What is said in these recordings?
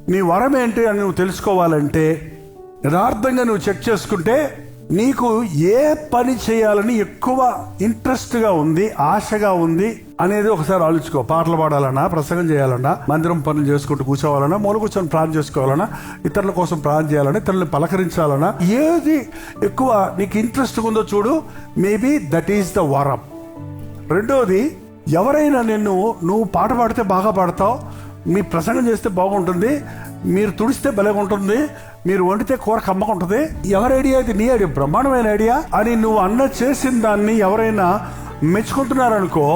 నీ వరం ఏంటి అని నువ్వు తెలుసుకోవాలంటే, యథార్థంగా నువ్వు చెక్ చేసుకుంటే, నీకు ఏ పని చేయాలని ఎక్కువ ఇంట్రెస్ట్గా ఉంది, ఆశగా ఉంది అనేది ఒకసారి ఆలోచుకో. పాటలు పాడాలన్నా, ప్రసంగం చేయాలన్నా, మందిరం పనులు చేసుకుంటూ కూర్చోవాలన్నా, మూల కూర్చొని ప్రార్థన చేసుకోవాలన్నా, ఇతరుల కోసం ప్రార్థన చేయాలన్నా, ఇతరులను పలకరించాలన్నా, ఏది ఎక్కువ నీకు ఇంట్రెస్ట్ ఉందో చూడు. మేబీ దట్ ఈస్ ద వరం. రెండోది, ఎవరైనా నువ్వు పాట పాడితే బాగా పాడతావు, మీ ప్రసంగం చేస్తే బాగుంటుంది, మీరు తుడిస్తే భలేగా ఉంటుంది, మీరు వండితే కూర కమ్మగా ఉంటుంది, ఎవరి ఐడియా అయితే? నీ ఐడియా, బ్రహ్మాండమైన ఐడియా అని నువ్వు చేసిన దాన్ని ఎవరైనా మెచ్చుకుంటున్నారనుకో,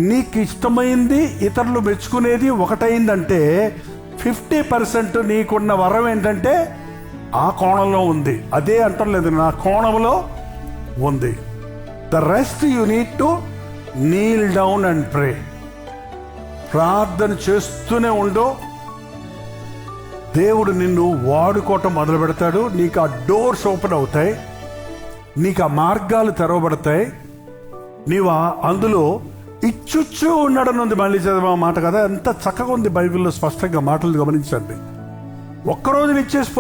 నీకు ఇష్టమైంది ఇతరులు మెచ్చుకునేది ఒకటైందంటే 50% నీకున్న వరం ఏంటంటే ఆ కోణంలో ఉంది. అదే అంటలేదు, నా కోణంలో ఉంది. The rest you need to Neel down and pray. ప్రార్థన చేస్తూనే ఉండు, దేవుడు నిన్ను వాడుకోవటం మొదలు పెడతాడు. నీకు ఆ డోర్స్ ఓపెన్ అవుతాయి, నీకు ఆ మార్గాలు తెరవబడతాయి. నీవు అందులో ఇచ్చుచ్చు ఉన్నాడని ఉంది. మళ్ళీ చదివా మాట కదా, ఎంత చక్కగా ఉంది బైబిల్లో, స్పష్టంగా మాటలు గమనించండి. ఒక్కరోజు ఇచ్చేసి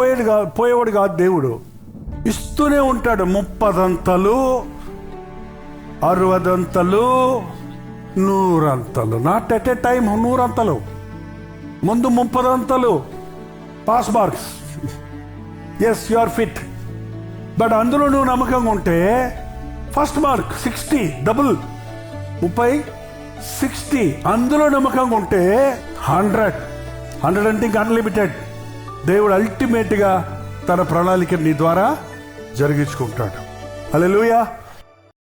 పోయేవాడు కాదు దేవుడు, ఇస్తూనే ఉంటాడు. 30 అంతలు, 60 అంతలు, 100 అంతలు. నాట్ ఎట్ ఏ టైం 100 అంతలు, ముందు 30 అంతలు. Pass marks, yes you are fit. But అందులో నువ్వు నమ్మకంగా ఉంటే ఫస్ట్ మార్క్ 60, డబుల్ 30, 60. అందులో నమ్మకంగా ఉంటే 100 అంటే ఇంకా అన్లిమిటెడ్. దేవుడు అల్టిమేట్గా తన ప్రణాళిక నీ ద్వారా జరిగించుకుంటాడు. హల్లెలూయా.